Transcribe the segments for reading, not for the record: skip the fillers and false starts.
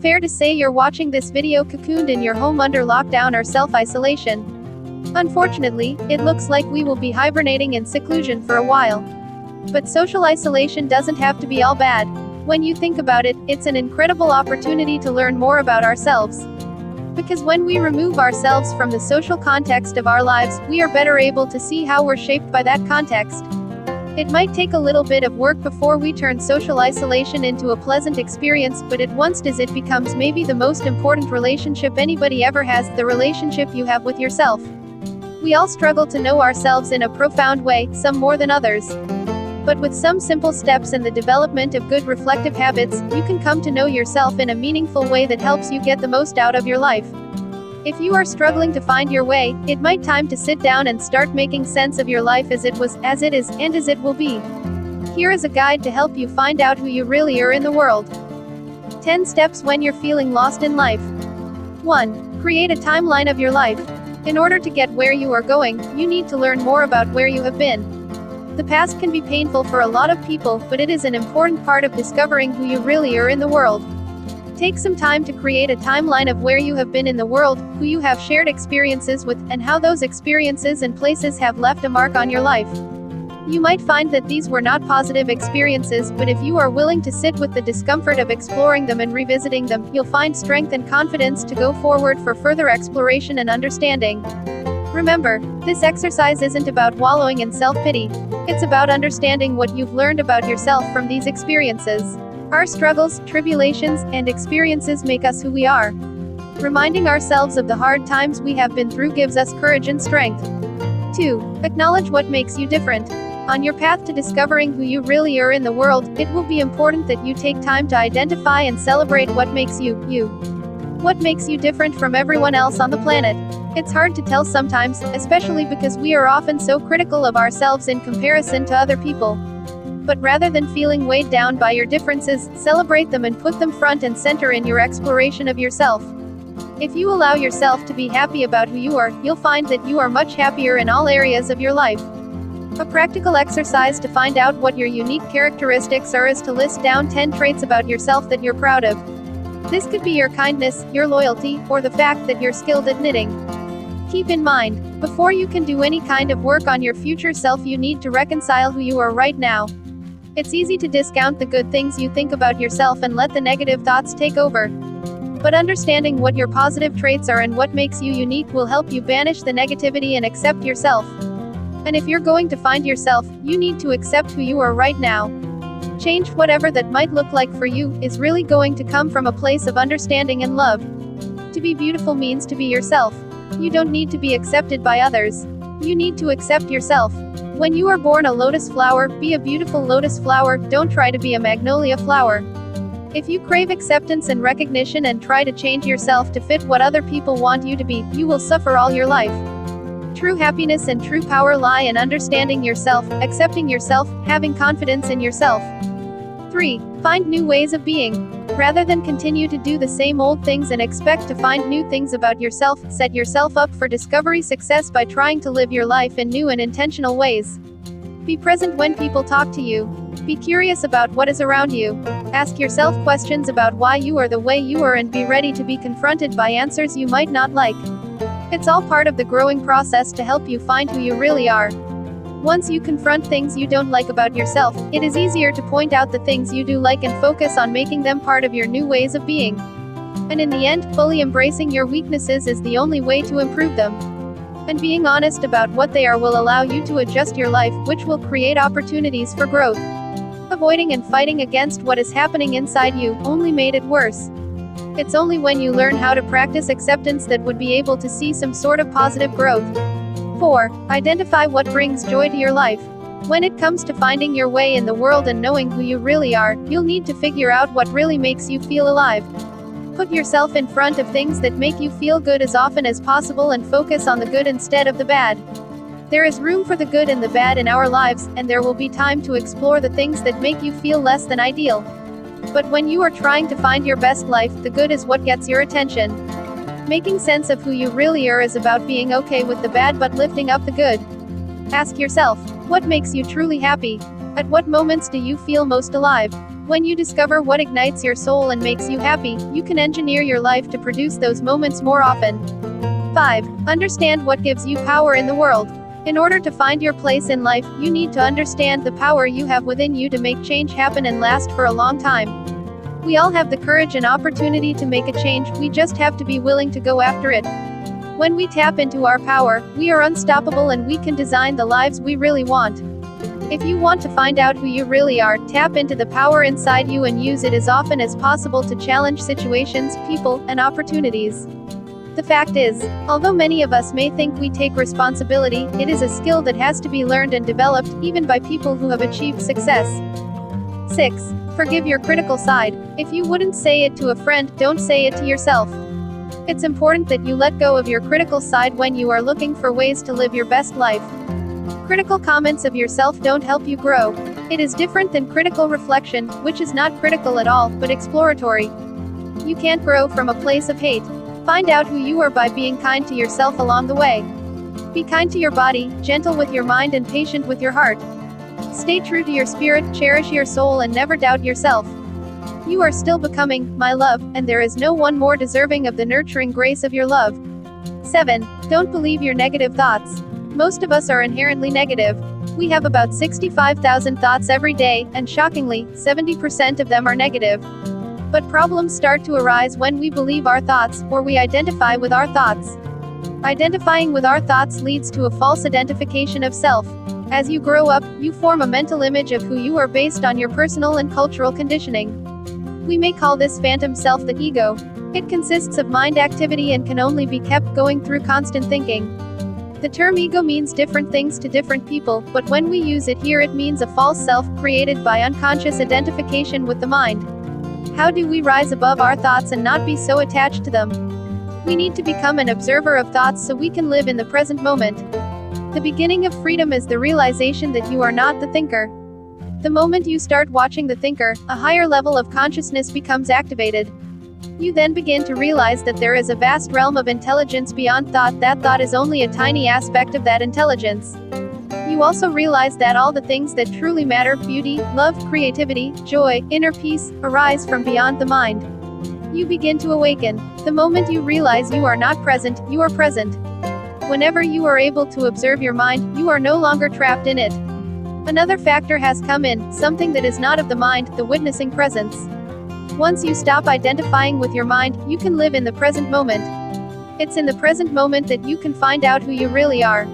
Fair to say you're watching this video cocooned in your home under lockdown or self-isolation. Unfortunately, it looks like we will be hibernating in seclusion for a while. But social isolation doesn't have to be all bad. When you think about it, it's an incredible opportunity to learn more about ourselves. Because when we remove ourselves from the social context of our lives, we are better able to see how we're shaped by that context. It might take a little bit of work before we turn social isolation into a pleasant experience, but it once does, it becomes maybe the most important relationship anybody ever has, the relationship you have with yourself. We all struggle to know ourselves in a profound way, some more than others. But with some simple steps and the development of good reflective habits, you can come to know yourself in a meaningful way that helps you get the most out of your life. If you are struggling to find your way, it might time to sit down and start making sense of your life as it was, as it is, and as it will be. Here is a guide to help you find out who you really are in the world. 10 steps when you're feeling lost in life. 1. Create a timeline of your life. In order to get where you are going, you need to learn more about where you have been. The past can be painful for a lot of people, but it is an important part of discovering who you really are in the world. Take some time to create a timeline of where you have been in the world, who you have shared experiences with, and how those experiences and places have left a mark on your life. You might find that these were not positive experiences, but if you are willing to sit with the discomfort of exploring them and revisiting them, you'll find strength and confidence to go forward for further exploration and understanding. Remember, this exercise isn't about wallowing in self-pity. It's about understanding what you've learned about yourself from these experiences. Our struggles, tribulations, and experiences make us who we are. Reminding ourselves of the hard times we have been through gives us courage and strength. 2. Acknowledge what makes you different. On your path to discovering who you really are in the world, it will be important that you take time to identify and celebrate what makes you, you. What makes you different from everyone else on the planet? It's hard to tell sometimes, especially because we are often so critical of ourselves in comparison to other people. But rather than feeling weighed down by your differences, celebrate them and put them front and center in your exploration of yourself. If you allow yourself to be happy about who you are, you'll find that you are much happier in all areas of your life. A practical exercise to find out what your unique characteristics are is to list down 10 traits about yourself that you're proud of. This could be your kindness, your loyalty, or the fact that you're skilled at knitting. Keep in mind, before you can do any kind of work on your future self, you need to reconcile who you are right now. It's easy to discount the good things you think about yourself and let the negative thoughts take over. But understanding what your positive traits are and what makes you unique will help you banish the negativity and accept yourself. And if you're going to find yourself, you need to accept who you are right now. Change, whatever that might look like for you, is really going to come from a place of understanding and love. To be beautiful means to be yourself. You don't need to be accepted by others. You need to accept yourself. When you are born a lotus flower, be a beautiful lotus flower, don't try to be a magnolia flower. If you crave acceptance and recognition and try to change yourself to fit what other people want you to be, you will suffer all your life. True happiness and true power lie in understanding yourself, accepting yourself, having confidence in yourself. 3. Find new ways of being. Rather than continue to do the same old things and expect to find new things about yourself, set yourself up for discovery success by trying to live your life in new and intentional ways. Be present when people talk to you. Be curious about what is around you. Ask yourself questions about why you are the way you are and be ready to be confronted by answers you might not like. It's all part of the growing process to help you find who you really are. Once you confront things you don't like about yourself, it is easier to point out the things you do like and focus on making them part of your new ways of being. And in the end, fully embracing your weaknesses is the only way to improve them. And being honest about what they are will allow you to adjust your life, which will create opportunities for growth. Avoiding and fighting against what is happening inside you only made it worse. It's only when you learn how to practice acceptance that would be able to see some sort of positive growth. 4. Identify what brings joy to your life. When it comes to finding your way in the world and knowing who you really are, you'll need to figure out what really makes you feel alive. Put yourself in front of things that make you feel good as often as possible and focus on the good instead of the bad. There is room for the good and the bad in our lives, and there will be time to explore the things that make you feel less than ideal. But when you are trying to find your best life, the good is what gets your attention. Making sense of who you really are is about being okay with the bad but lifting up the good. Ask yourself, what makes you truly happy? At what moments do you feel most alive? When you discover what ignites your soul and makes you happy, you can engineer your life to produce those moments more often. 5. Understand what gives you power in the world. In order to find your place in life, you need to understand the power you have within you to make change happen and last for a long time. We all have the courage and opportunity to make a change, we just have to be willing to go after it. When we tap into our power, we are unstoppable and we can design the lives we really want. If you want to find out who you really are, tap into the power inside you and use it as often as possible to challenge situations, people, and opportunities. The fact is, although many of us may think we take responsibility, it is a skill that has to be learned and developed, even by people who have achieved success. 6. Forgive your critical side. If you wouldn't say it to a friend, don't say it to yourself. It's important that you let go of your critical side when you are looking for ways to live your best life. Critical comments of yourself don't help you grow. It is different than critical reflection, which is not critical at all, but exploratory. You can't grow from a place of hate. Find out who you are by being kind to yourself along the way. Be kind to your body, gentle with your mind and patient with your heart. Stay true to your spirit, cherish your soul and never doubt yourself. You are still becoming, my love, and there is no one more deserving of the nurturing grace of your love. 7. Don't believe your negative thoughts. Most of us are inherently negative. We have about 65,000 thoughts every day, and shockingly, 70% of them are negative. But problems start to arise when we believe our thoughts, or we identify with our thoughts. Identifying with our thoughts leads to a false identification of self. As you grow up, you form a mental image of who you are based on your personal and cultural conditioning. We may call this phantom self the ego. It consists of mind activity and can only be kept going through constant thinking. The term ego means different things to different people, but when we use it here it means a false self, created by unconscious identification with the mind. How do we rise above our thoughts and not be so attached to them? We need to become an observer of thoughts so we can live in the present moment. The beginning of freedom is the realization that you are not the thinker. The moment you start watching the thinker, a higher level of consciousness becomes activated. You then begin to realize that there is a vast realm of intelligence beyond thought. That thought is only a tiny aspect of that intelligence. You also realize that all the things that truly matter, beauty, love, creativity, joy, inner peace, arise from beyond the mind. You begin to awaken. The moment you realize you are not present, you are present. Whenever you are able to observe your mind, you are no longer trapped in it. Another factor has come in, something that is not of the mind, the witnessing presence. Once you stop identifying with your mind, you can live in the present moment. It's in the present moment that you can find out who you really are.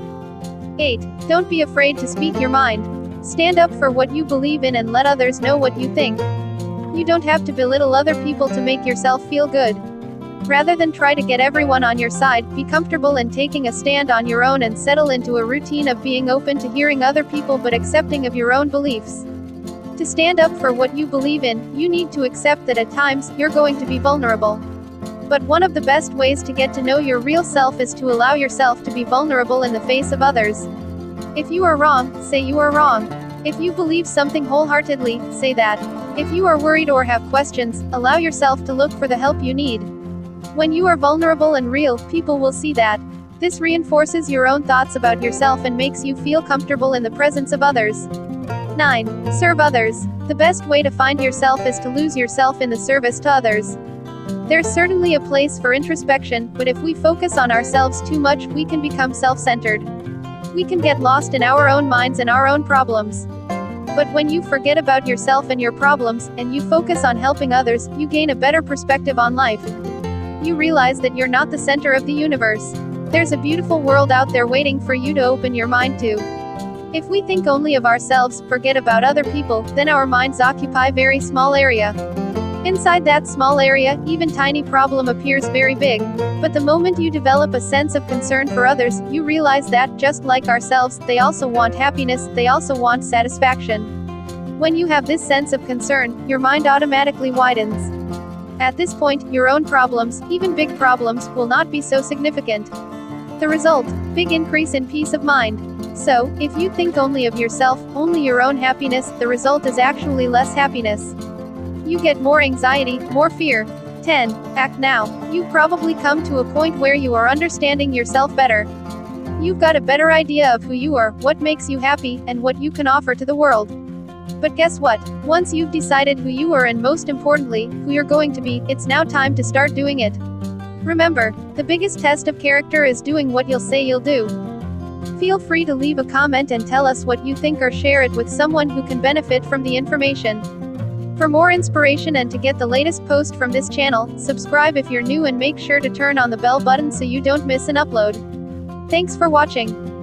8. Don't be afraid to speak your mind. Stand up for what you believe in and let others know what you think. You don't have to belittle other people to make yourself feel good. Rather than try to get everyone on your side, be comfortable in taking a stand on your own and settle into a routine of being open to hearing other people but accepting of your own beliefs. To stand up for what you believe in, you need to accept that at times, you're going to be vulnerable. But one of the best ways to get to know your real self is to allow yourself to be vulnerable in the face of others. If you are wrong, say you are wrong. If you believe something wholeheartedly, say that. If you are worried or have questions, allow yourself to look for the help you need. When you are vulnerable and real, people will see that. This reinforces your own thoughts about yourself and makes you feel comfortable in the presence of others. 9. Serve others. The best way to find yourself is to lose yourself in the service to others. There's certainly a place for introspection, but if we focus on ourselves too much, we can become self-centered. We can get lost in our own minds and our own problems. But when you forget about yourself and your problems, and you focus on helping others, you gain a better perspective on life. You realize that you're not the center of the universe. There's a beautiful world out there waiting for you to open your mind to. If we think only of ourselves, forget about other people, then our minds occupy very small area. Inside that small area, even tiny problem appears very big. But the moment you develop a sense of concern for others, you realize that, just like ourselves, they also want happiness, they also want satisfaction. When you have this sense of concern, your mind automatically widens. At this point, your own problems, even big problems, will not be so significant. The result? Big increase in peace of mind. So, if you think only of yourself, only your own happiness, the result is actually less happiness. You get more anxiety, more fear. 10. Act now. You've probably come to a point where you are understanding yourself better. You've got a better idea of who you are, what makes you happy, and what you can offer to the world. But guess what? Once you've decided who you are and most importantly, who you're going to be, it's now time to start doing it. Remember, the biggest test of character is doing what you'll say you'll do. Feel free to leave a comment and tell us what you think or share it with someone who can benefit from the information. For more inspiration and to get the latest post from this channel, subscribe if you're new and make sure to turn on the bell button so you don't miss an upload. Thanks for watching.